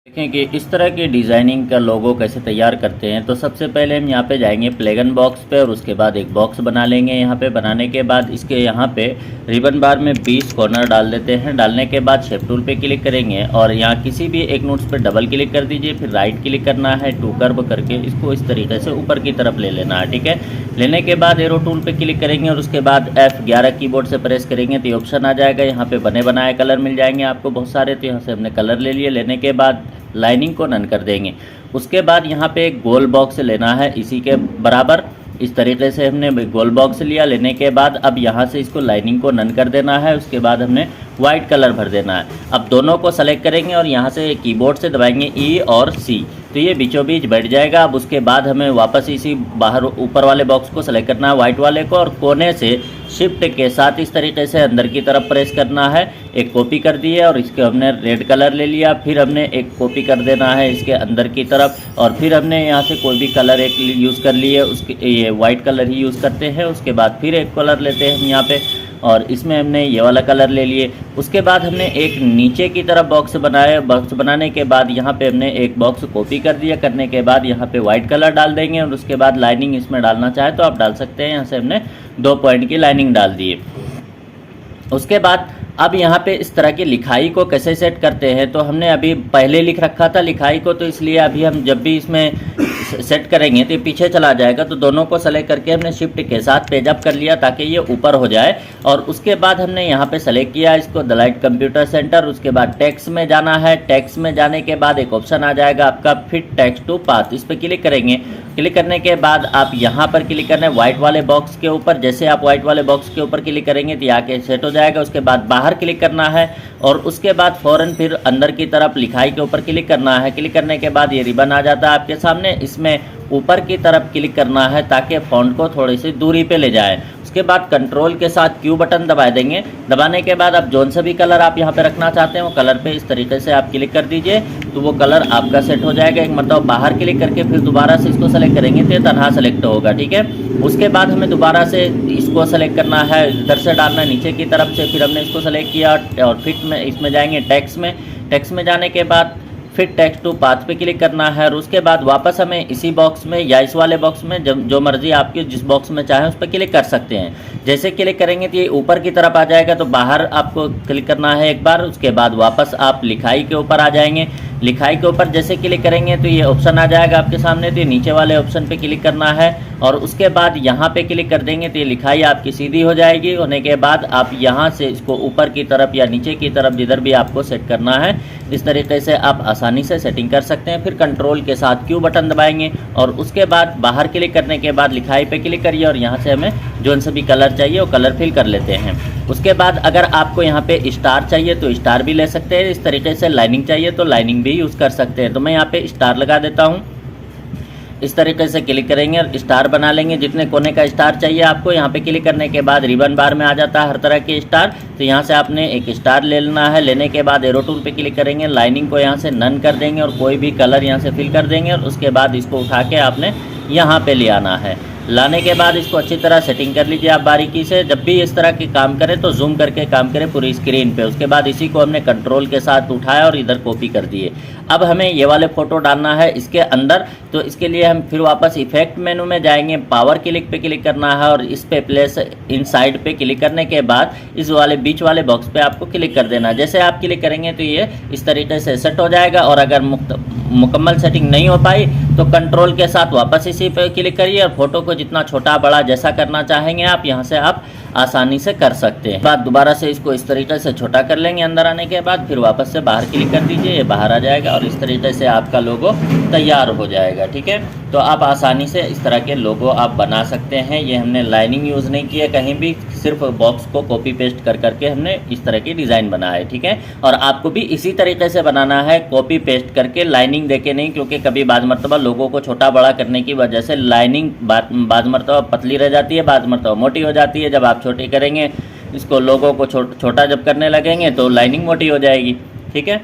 देखें कि इस तरह की डिज़ाइनिंग का लोगो कैसे तैयार करते हैं। तो सबसे पहले हम यहाँ पे जाएंगे प्लेगन बॉक्स पे और उसके बाद एक बॉक्स बना लेंगे। यहाँ पे बनाने के बाद इसके यहाँ पे रिबन बार में 20 कॉर्नर डाल देते हैं। डालने के बाद शेप टूल पे क्लिक करेंगे और यहाँ किसी भी एक नोट्स पे डबल क्लिक कर दीजिए, फिर राइट क्लिक करना है, टू कर्व करके इसको इस तरीके से ऊपर की तरफ ले लेना है। ठीक है, लेने के बाद एरो टूल पे क्लिक करेंगे और उसके बाद F11 कीबोर्ड से प्रेस करेंगे तो ये ऑप्शन आ जाएगा। यहाँ पे बने बनाए कलर मिल जाएंगे आपको बहुत सारे। तो यहाँ से हमने कलर ले लिए। लेने के बाद लाइनिंग को नन कर देंगे। उसके बाद यहाँ पे एक गोल बॉक्स लेना है इसी के बराबर। इस तरीके से हमने गोल बॉक्स लिया। लेने के बाद अब यहाँ से इसको लाइनिंग को नन कर देना है। उसके बाद हमने वाइट कलर भर देना है। अब दोनों को सेलेक्ट करेंगे और यहाँ से कीबोर्ड से दबाएंगे E और C, तो ये बीचों बीच बैठ जाएगा। अब उसके बाद हमें वापस इसी बाहर ऊपर वाले बॉक्स को सेलेक्ट करना है, वाइट वाले को, और कोने से शिफ्ट के साथ इस तरीके से अंदर की तरफ प्रेस करना है। एक कॉपी कर दी है और इसके हमने रेड कलर ले लिया। फिर हमने एक कॉपी कर देना है इसके अंदर की तरफ और फिर हमने यहाँ से कोई भी कलर एक यूज़ कर लिए। उसके ये वाइट कलर ही यूज़ करते हैं। उसके बाद फिर एक कलर लेते हैं हम यहाँ पे और इसमें हमने ये वाला कलर ले लिए। उसके बाद हमने एक नीचे की तरफ बॉक्स बनाया। बॉक्स बनाने के बाद यहाँ पे हमने एक बॉक्स कॉपी कर दिया। करने के बाद यहाँ पे वाइट कलर डाल देंगे और उसके बाद लाइनिंग इसमें डालना चाहे तो आप डाल सकते हैं। यहाँ से हमने 2 पॉइंट की लाइनिंग डाल दी है। उसके बाद अब यहाँ पे इस तरह की लिखाई को कैसे सेट करते हैं, तो हमने अभी पहले लिख रखा था लिखाई को, तो इसलिए अभी हम जब भी इसमें सेट करेंगे तो पीछे चला जाएगा। तो दोनों को सेलेक्ट करके हमने शिफ्ट के साथ पेज अप कर लिया ताकि ये ऊपर हो जाए। और उसके बाद हमने यहाँ पे सेलेक्ट किया इसको द लाइट कंप्यूटर सेंटर। उसके बाद टेक्स्ट में जाना है। टेक्स्ट में जाने के बाद एक ऑप्शन आ जाएगा आपका फिट टेक्स्ट टू पाथ, इस पर क्लिक करेंगे। क्लिक करने के बाद आप यहाँ पर क्लिक करना है व्हाइट वाले बॉक्स के ऊपर। जैसे आप व्हाइट वाले बॉक्स के ऊपर क्लिक करेंगे तो आके सेट हो जाएगा। उसके बाद बाहर क्लिक करना है और उसके बाद फ़ौरन फिर अंदर की तरफ लिखाई के ऊपर क्लिक करना है। क्लिक करने के बाद ये रिबन आ जाता है आपके सामने। इसमें ऊपर की तरफ क्लिक करना है ताकि फ़ॉन्ट को थोड़ी सी दूरी पे ले जाए। उसके बाद कंट्रोल के साथ Q बटन दबा देंगे। दबाने के बाद आप जोन से भी कलर आप यहाँ पे रखना चाहते हैं वो कलर पे इस तरीके से आप क्लिक कर दीजिए तो वो कलर आपका सेट हो जाएगा। एक मतलब बाहर क्लिक करके फिर दोबारा से इसको सेलेक्ट करेंगे तो ये तनहा सेलेक्ट होगा। ठीक है, उसके बाद हमें दोबारा से इसको सेलेक्ट करना है, इधर से डालना है नीचे की तरफ से। फिर हमने इसको सेलेक्ट किया और फिट में इसमें जाएंगे टेक्स्ट में। टेक्स्ट में जाने के बाद फिर टेक्स्ट टू पाथ पे क्लिक करना है और उसके बाद वापस हमें इसी बॉक्स में या इस वाले बॉक्स में जो मर्जी आपकी जिस बॉक्स में चाहें उस पर क्लिक कर सकते हैं। जैसे क्लिक करेंगे तो ये ऊपर की तरफ आ जाएगा, तो बाहर आपको क्लिक करना है एक बार। उसके बाद वापस आप लिखाई के ऊपर आ जाएंगे। लिखाई के ऊपर जैसे क्लिक करेंगे तो ये ऑप्शन आ जाएगा आपके सामने, तो ये नीचे वाले ऑप्शन पे क्लिक करना है और उसके बाद यहाँ पे क्लिक कर देंगे तो ये लिखाई आपकी सीधी हो जाएगी। होने के बाद आप यहाँ से इसको ऊपर की तरफ या नीचे की तरफ जिधर भी आपको सेट करना है इस तरीके से आप आसानी से सेटिंग कर सकते हैं। फिर कंट्रोल के साथ Q बटन दबाएंगे और उसके बाद बाहर क्लिक करने के बाद लिखाई पे क्लिक करिए और यहाँ से हमें जो से भी कलर चाहिए वो कलर फिल कर लेते हैं। उसके बाद अगर आपको यहाँ पे स्टार चाहिए तो स्टार भी ले सकते हैं। इस तरीके से लाइनिंग चाहिए तो लाइनिंग भी यूज़ कर सकते हैं। तो मैं यहाँ पे स्टार लगा देता हूँ। इस तरीके से क्लिक करेंगे और स्टार बना लेंगे। जितने कोने का स्टार चाहिए आपको यहाँ पे क्लिक करने के बाद रिबन बार में आ जाता है हर तरह के स्टार। तो यहाँ से आपने एक स्टार ले लेना है। लेने के बाद एरो टूल पे क्लिक करेंगे, लाइनिंग को यहाँ से नन कर देंगे और कोई भी कलर यहाँ से फिल कर देंगे और उसके बाद इसको उठा के आपने यहाँ पे ले आना है। लाने के बाद इसको अच्छी तरह सेटिंग कर लीजिए आप बारीकी से। जब भी इस तरह की काम करें तो जूम करके काम करें पूरी स्क्रीन पे। उसके बाद इसी को हमने कंट्रोल के साथ उठाया और इधर कॉपी कर दिए। अब हमें ये वाले फ़ोटो डालना है इसके अंदर, तो इसके लिए हम फिर वापस इफेक्ट मेनू में जाएंगे। पावर क्लिक पे क्लिक करना है और इस पे प्लेस इनसाइड पे क्लिक करने के बाद इस वाले बीच वाले बॉक्स पे आपको क्लिक कर देना है। जैसे आप क्लिक करेंगे तो ये इस तरीके से सेट हो जाएगा। और अगर मुकम्मल सेटिंग नहीं हो पाई तो कंट्रोल के साथ वापस इसी पे क्लिक करिए और फोटो को जितना छोटा बड़ा जैसा करना चाहेंगे आप यहाँ से आप आसानी से कर सकते हैं। बाद दोबारा से इसको इस तरीके से छोटा कर लेंगे। अंदर आने के बाद फिर वापस से बाहर क्लिक कर दीजिए, ये बाहर आ जाएगा और इस तरीके से आपका लोगो तैयार हो जाएगा। ठीक है, तो आप आसानी से इस तरह के लोगो आप बना सकते हैं। ये हमने लाइनिंग यूज़ नहीं की है कहीं भी, सिर्फ बॉक्स को कॉपी पेस्ट कर करके हमने इस तरह की डिज़ाइन बनाया है। ठीक है, और आपको भी इसी तरीके से बनाना है, कॉपी पेस्ट करके, लाइनिंग देके नहीं, क्योंकि कभी बाद मरतबा लोगों को छोटा बड़ा करने की वजह से लाइनिंग बाद मरतबा पतली रह जाती है, बाद मरतबा मोटी हो जाती है। जब आप छोटी करेंगे इसको लोगों को छोटा जब करने लगेंगे तो लाइनिंग मोटी हो जाएगी। ठीक है।